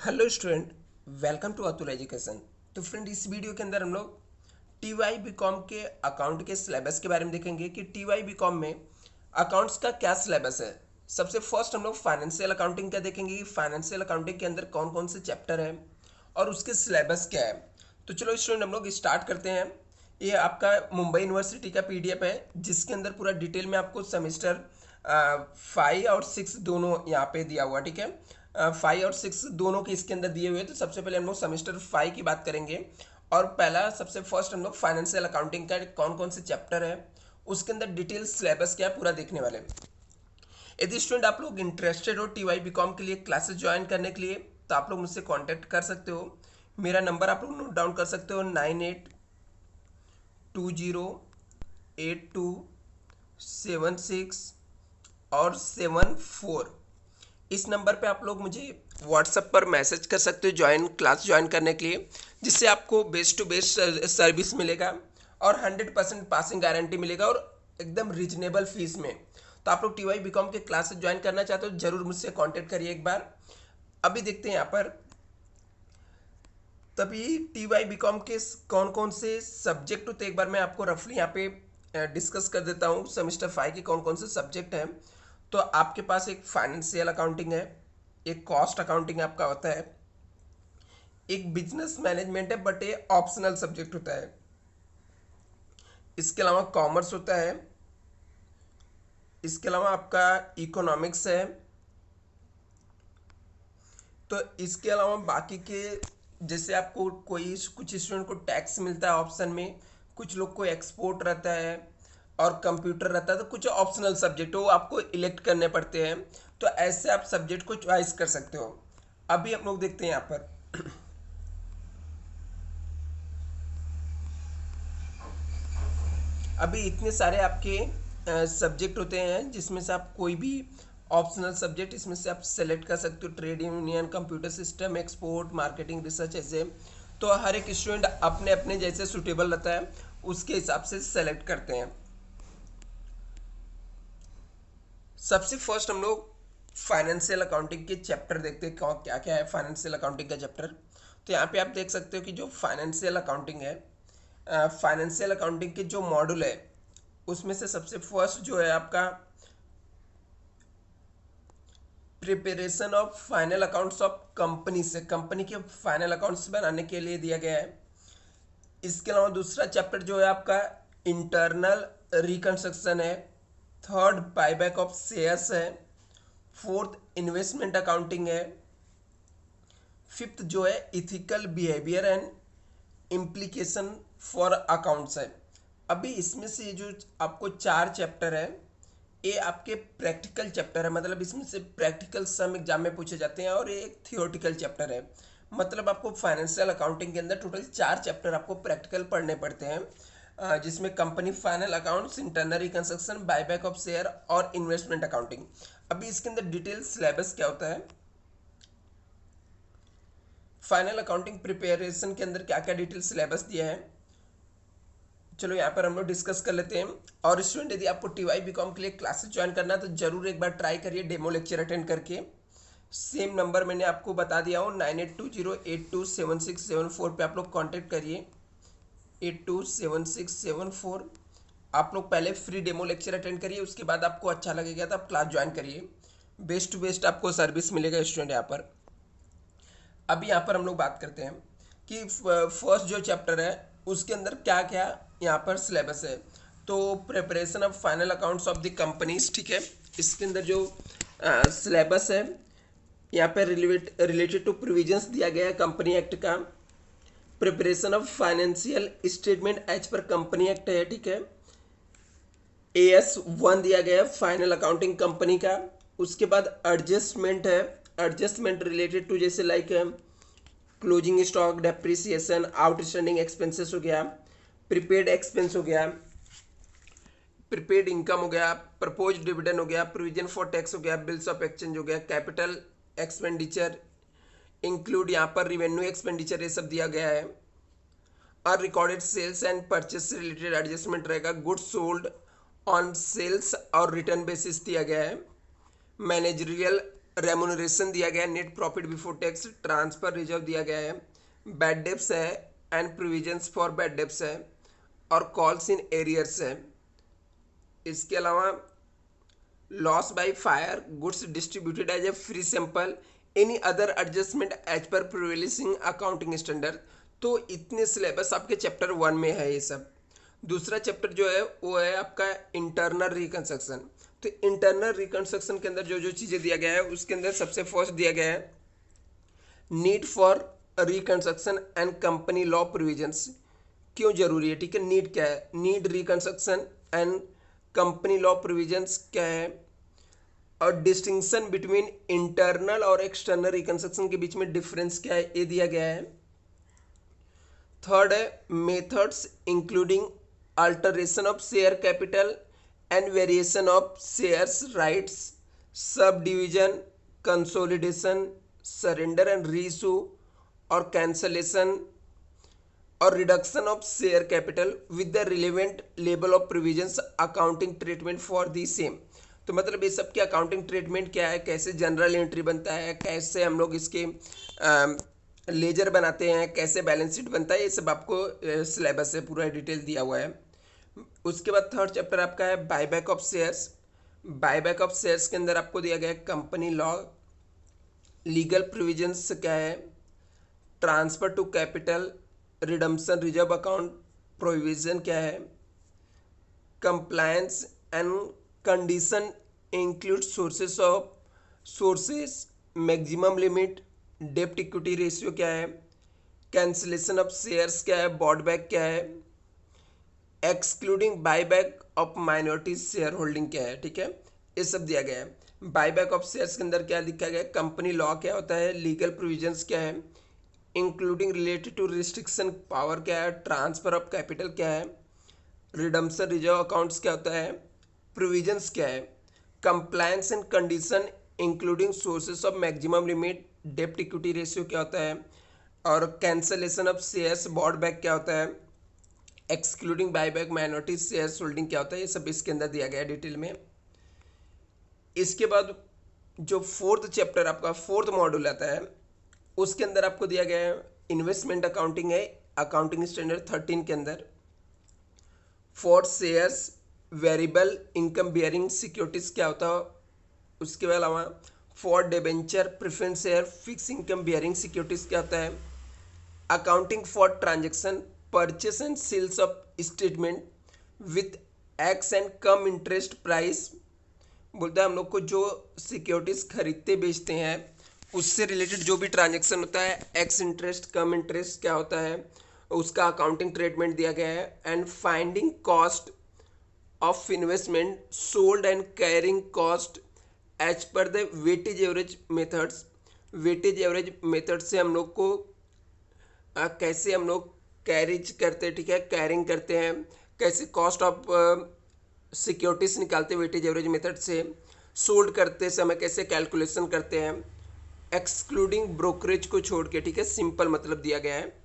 Hello student, welcome to Atul education. तो friend, इस video के अंदर हम लोग टी वाई बी कॉम के अकाउंट के सिलेबस के बारे में देखेंगे कि टी वाई बी कॉम में अकाउंट्स का क्या सिलेबस है। सबसे फर्स्ट हम लोग फाइनेंशियल अकाउंटिंग का देखेंगे कि फाइनेंशियल अकाउंटिंग के अंदर कौन कौन से चैप्टर हैं और उसके सिलेबस क्या है। तो चलो स्टूडेंट, हम लोग स्टार्ट करते हैं। ये आपका मुंबई यूनिवर्सिटी का पीडीएफ है जिसके अंदर पूरा डिटेल में आपको सेमेस्टर 5 और 6 दोनों यहाँ पे दिया हुआ, ठीक है। 5 और 6 दोनों के इसके अंदर दिए हुए हैं। तो सबसे पहले हम लोग सेमेस्टर 5 की बात करेंगे और पहला सबसे फर्स्ट हम लोग फाइनेंशियल अकाउंटिंग का कौन कौन से चैप्टर है, उसके अंदर डिटेल सिलेबस क्या है पूरा देखने वाले हैं। यदि स्टूडेंट आप लोग इंटरेस्टेड हो टी वाई बी कॉम के लिए क्लासेस ज्वाइन करने के लिए, तो आप लोग मुझसे कांटेक्ट कर सकते हो। मेरा नंबर आप लोग नोट डाउन कर सकते हो, 98208276 और 74। इस नंबर पे आप लोग मुझे व्हाट्सएप पर मैसेज कर सकते हो क्लास ज्वाइन करने के लिए, जिससे आपको बेस्ट टू बेस्ट सर्विस मिलेगा और 100% पासिंग गारंटी मिलेगा और एकदम रिजनेबल फीस में। तो आप लोग टी वाई बी कॉम के क्लासेस ज्वाइन करना चाहते हो, जरूर मुझसे कांटेक्ट करिए एक बार। अभी देखते हैं यहाँ पर तभी टी वाई बी कॉम के कौन कौन से सब्जेक्ट होते हैं, एक बार मैं आपको रफली यहाँ पे डिस्कस कर देता हूँ। सेमेस्टर 5 के कौन कौन से सब्जेक्ट हैं। तो आपके पास एक फाइनेंशियल अकाउंटिंग है, एक कॉस्ट अकाउंटिंग आपका होता है, एक बिजनेस मैनेजमेंट है बट ये ऑप्शनल सब्जेक्ट होता है। इसके अलावा कॉमर्स होता है, इसके अलावा आपका इकोनॉमिक्स है। तो इसके अलावा बाकी के, जैसे आपको कोई कुछ स्टूडेंट को टैक्स मिलता है ऑप्शन में, कुछ लोग को एक्सपोर्ट रहता है और कंप्यूटर रहता है। तो कुछ ऑप्शनल सब्जेक्ट वो आपको इलेक्ट करने पड़ते हैं। तो ऐसे आप सब्जेक्ट को चॉइस कर सकते हो। अभी हम लोग देखते हैं यहाँ पर अभी इतने सारे आपके सब्जेक्ट होते हैं जिसमें से आप कोई भी ऑप्शनल सब्जेक्ट इसमें से आप सेलेक्ट कर सकते हो। Trade union, computer system, export, marketing, research, ऐसे। तो हर एक स्टूडेंट अपने अपने जैसे सुटेबल रहता है उसके हिसाब से सेलेक्ट करते हैं। सबसे फर्स्ट हम लोग फाइनेंशियल अकाउंटिंग के चैप्टर देखते हैं क्या क्या है फाइनेंशियल अकाउंटिंग का चैप्टर। तो यहाँ पे आप देख सकते हो कि जो फाइनेंशियल अकाउंटिंग है, फाइनेंशियल अकाउंटिंग के जो मॉड्यूल है उसमें से सबसे फर्स्ट जो है आपका preparation of final accounts of company से, कंपनी के फाइनल अकाउंट्स बनाने के लिए दिया गया है। इसके अलावा दूसरा चैप्टर जो है आपका इंटरनल रिकंस्ट्रक्शन है। थर्ड बायबैक ऑफ शेयर्स है। फोर्थ इन्वेस्टमेंट अकाउंटिंग है। फिफ्थ जो है ethical behaviour and implication for accounts है। अभी इसमें से जो आपको 4 चैप्टर है ये आपके प्रैक्टिकल चैप्टर है, मतलब इसमें से प्रैक्टिकल सम एग्जाम में पूछे जाते हैं और ये एक थियोरटिकल चैप्टर है। मतलब आपको फाइनेंशियल अकाउंटिंग के अंदर टोटल 4 चैप्टर आपको प्रैक्टिकल पढ़ने पड़ते हैं, जिसमें company final accounts, internal reconstruction, buyback of share और इन्वेस्टमेंट अकाउंटिंग। अभी इसके अंदर डिटेल सिलेबस क्या होता है, फाइनल अकाउंटिंग प्रिपरेशन के अंदर क्या क्या डिटेल सिलेबस दिया है, चलो यहाँ पर हम लोग डिस्कस कर लेते हैं। और स्टूडेंट, यदि आपको टी वाई बी कॉम के लिए क्लासेस ज्वाइन करना है तो जरूर एक बार ट्राई करिए डेमो लेक्चर अटेंड करके। सेम नंबर मैंने आपको बता दिया हूँ, 9820827674 पे आप लोग कांटेक्ट करिए, 827674। आप लोग पहले फ्री डेमो लेक्चर अटेंड करिए, उसके बाद आपको अच्छा लगेगा तो आप क्लास ज्वाइन करिए। बेस्ट टू बेस्ट आपको सर्विस मिलेगा स्टूडेंट यहाँ पर। अभी यहाँ पर हम लोग बात करते हैं कि फर्स्ट जो चैप्टर है उसके अंदर क्या क्या यहाँ पर सिलेबस है। तो preparation of final accounts of the companies, ठीक है। इसके अंदर जो सिलेबस है यहाँ पर रिलेटेड टू प्रोविजंस दिया गया है कंपनी एक्ट का। Preparation of financial statement as per company act है, ठीक है। AS1 दिया गया है फाइनल अकाउंटिंग कंपनी का। उसके बाद एडजस्टमेंट है, एडजस्टमेंट रिलेटेड टू जैसे like closing stock, depreciation, outstanding expenses हो गया, प्रीपेड एक्सपेंस हो गया, प्रीपेड इनकम हो गया, प्रपोज डिविडेंड हो गया, प्रोविजन फॉर टैक्स हो गया, बिल्स ऑफ एक्सचेंज हो गया, कैपिटल एक्सपेंडिचर इंक्लूड यहाँ पर रिवेन्यू एक्सपेंडिचर, ये सब दिया गया है। और रिकॉर्डेड सेल्स एंड परचेस से रिलेटेड एडजस्टमेंट रहेगा, गुड्स सोल्ड ऑन सेल्स और रिटर्न बेसिस दिया गया है। मैनेजरियल रेमुनरेशन दिया गया है, net profit before tax, transfer reserve दिया गया है, बैड डेब्ट्स है and provisions for bad debts है, और कॉल्स इन एरियर्स है। इसके अलावा loss by fire, goods distributed as a free sample, any other adjustment as per prevailing accounting standard. तो इतने सिलेबस आपके चैप्टर 1 में है ये सब। दूसरा चैप्टर जो है वो है आपका इंटरनल रिकंस्ट्रक्शन। तो इंटरनल रिकंस्ट्रक्शन के अंदर जो जो चीज़ें दिया गया है उसके अंदर सबसे फर्स्ट दिया गया है need for reconstruction and company law provisions. क्यों जरूरी है, ठीक है। नीड क्या है, need reconstruction and company law provisions क्या है, और डिस्टिंक्शन बिटवीन इंटरनल और एक्सटर्नल रिकंस्ट्रक्शन के बीच में डिफरेंस क्या है ये दिया गया है। थर्ड है methods including alteration of share capital and variation of shares rights, sub division, consolidation, surrender and reissue, और कैंसलेशन और reduction of share capital with the relevant level of provisions, accounting treatment for the same. तो मतलब ये सब की accounting treatment क्या है, कैसे जनरल एंट्री बनता है, कैसे हम लोग इसके लेजर बनाते हैं, कैसे बैलेंस शीट बनता है, ये सब आपको सिलेबस से पूरा डिटेल दिया हुआ है। उसके बाद थर्ड चैप्टर आपका है buyback of shares. Buyback of shares के अंदर आपको दिया गया है कंपनी लॉ, लीगल प्रोविजंस क्या है, transfer to capital, redemption reserve account provision क्या है, compliance and condition include sources, maximum limit, डेप्ट इक्विटी रेशियो क्या है, कैंसिलेशन ऑफ शेयर्स क्या है, बॉड बैक क्या है, excluding buyback of minority share holding क्या है, ठीक है। ये सब दिया गया है। बायबैक ऑफ शेयर्स के अंदर क्या लिखा गया है, कंपनी लॉ क्या होता है, लीगल प्रोविजंस क्या है, including related to restriction power क्या है, ट्रांसफर ऑफ कैपिटल क्या है, रिडम्पशन रिजर्व अकाउंट्स क्या होता है, प्रोविजंस क्या है, compliance and condition including sources of maximum limit, डेप्ट इक्विटी रेशियो क्या होता है, और cancellation of shares bought back क्या होता है, excluding buyback minority shares holding क्या होता है, ये सब इसके अंदर दिया गया है डिटेल में। इसके बाद जो फोर्थ चैप्टर आपका फोर्थ मॉड्यूल आता है उसके अंदर आपको दिया गया है इन्वेस्टमेंट अकाउंटिंग है, अकाउंटिंग स्टैंडर्ड 13 के अंदर, for shares variable income bearing securities क्या होता है, उसके अलावा for debenture preference share fix income bearing securities क्या होता है, accounting for transaction purchase and sales of statement with ex and cum interest price. बोलता है हम लोग को जो सिक्योरिटीज खरीदते बेचते हैं उससे रिलेटेड जो भी ट्रांजेक्शन होता है, एक्स इंटरेस्ट कम इंटरेस्ट क्या होता है, उसका अकाउंटिंग ट्रीटमेंट दिया गया है। And finding cost of investment sold and carrying cost as per the weightage average methods. Weightage average method से हम लोग को कैसे हम लोग कैरिज करते हैं, ठीक है, कैरिंग करते हैं, कैसे कॉस्ट ऑफ सिक्योरिटीज निकालते हैं वेटेज एवरेज मेथड से, सोल्ड करते समय कैसे कैलकुलेशन करते हैं, एक्सक्लूडिंग ब्रोकरेज को छोड़ के, ठीक है, सिंपल मतलब दिया गया है।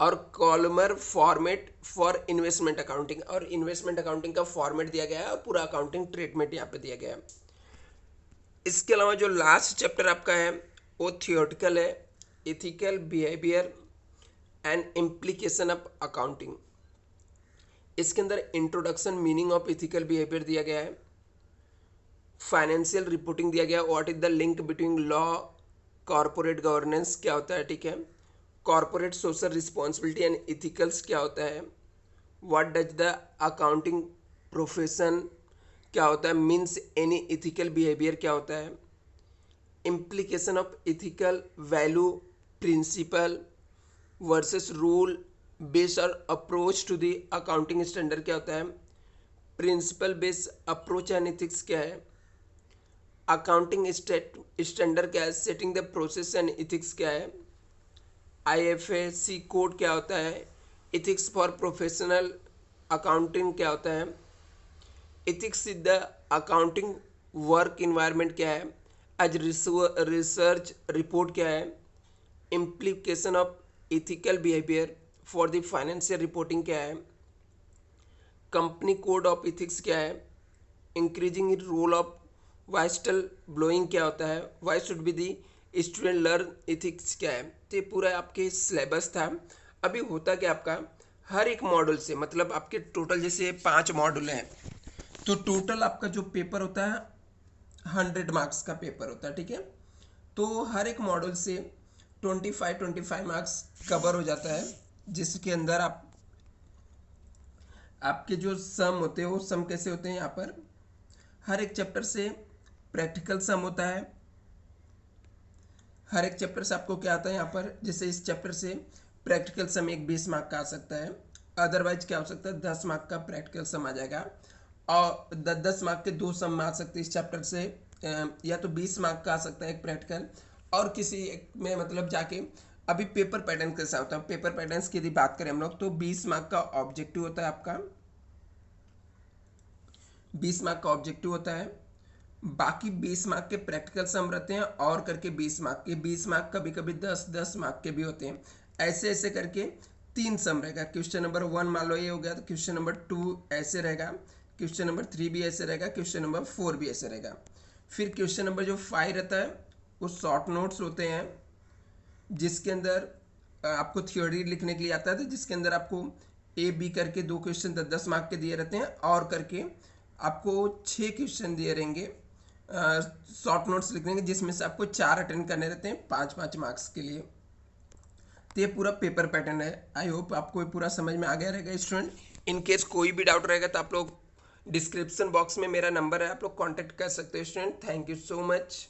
और columnar format for investment accounting, और इन्वेस्टमेंट अकाउंटिंग का फॉर्मेट दिया गया है और पूरा अकाउंटिंग ट्रीटमेंट यहाँ पे दिया गया है। इसके अलावा जो लास्ट चैप्टर आपका है वो थियोरटिकल है, ethical behaviour and implication of accounting. इसके अंदर introduction meaning of ethical behaviour दिया गया है, फाइनेंशियल रिपोर्टिंग दिया गया, what is the link between law corporate governance क्या होता है, ठीक है, कॉर्पोरेट सोशल रिस्पॉन्सिबिलिटी एंड इथिकल्स क्या होता है, what does the accounting profession क्या होता है, मीन्स एनी इथिकल बिहेवियर क्या होता है, implication of ethical value principle versus rule based और approach to the accounting standard क्या होता है, principle based approach and ethics क्या है, अकाउंटिंग स्टैंडर्ड क्या है, setting the process and ethics क्या है, IFAC कोड क्या होता है, इथिक्स फॉर प्रोफेशनल अकाउंटिंग क्या होता है, ethics is the accounting work environment क्या है, एज रिसर्च रिपोर्ट क्या है, implication of ethical behaviour for the financial reporting क्या है, कंपनी कोड ऑफ इथिक्स क्या है, इंक्रीजिंग रोल ऑफ वाइस्टल ब्लोइंग क्या होता है, why should be the student learn ethics क्या है। तो ये पूरा आपके सिलेबस था। अभी होता क्या आपका, हर एक मॉड्यूल से, मतलब आपके टोटल जैसे 5 मॉड्यूल हैं, तो टोटल आपका जो पेपर होता है 100 मार्क्स का पेपर होता है, ठीक है। तो हर एक मॉड्यूल से 25 मार्क्स कवर हो जाता है, जिसके अंदर आपके जो सम होते हैं वो सम कैसे होते हैं, यहाँ पर हर एक चैप्टर से प्रैक्टिकल सम होता है। हर एक चैप्टर से आपको क्या आता है यहाँ पर, जैसे इस चैप्टर से प्रैक्टिकल सम एक 20 मार्क का आ सकता है, अदरवाइज क्या हो सकता है 10 मार्क का प्रैक्टिकल सम आ जाएगा, और 10 मार्क के 2 सम आ सकते हैं इस चैप्टर से, या तो 20 मार्क का आ सकता है एक प्रैक्टिकल, और किसी एक में मतलब जाके। अभी पेपर पैटर्न कैसा होता है, पेपर पैटर्न की यदि बात करें हम लोग, तो 20 मार्क का ऑब्जेक्टिव होता है आपका, 20 मार्क का ऑब्जेक्टिव होता है, बाकी 20 मार्क के प्रैक्टिकल सम रहते हैं, और करके 20 मार्क के, 20 मार्क कभी कभी 10 मार्क के भी होते हैं। ऐसे ऐसे करके 3 सम रहेगा। क्वेश्चन नंबर 1 मान लो ये हो गया, तो क्वेश्चन नंबर 2 ऐसे रहेगा, क्वेश्चन नंबर 3 भी ऐसे रहेगा, क्वेश्चन नंबर 4 भी ऐसे रहेगा। फिर क्वेश्चन नंबर जो 5 रहता है वो शॉर्ट नोट्स होते हैं, जिसके अंदर आपको थ्योरी लिखने के लिए आता है, तो जिसके अंदर आपको ए बी करके 2 क्वेश्चन 10 मार्क के दिए रहते हैं, और करके आपको 6 क्वेश्चन दिए रहेंगे शॉर्ट नोट्स लिखने के, जिसमें से आपको 4 अटेंड करने रहते हैं 5 मार्क्स के लिए। तो ये पूरा पेपर पैटर्न है। आई होप आपको ये पूरा समझ में आ गया रहेगा स्टूडेंट। इन केस कोई भी डाउट रहेगा तो आप लोग डिस्क्रिप्शन बॉक्स में मेरा नंबर है, आप लोग कांटेक्ट कर सकते हो student. Thank you so much.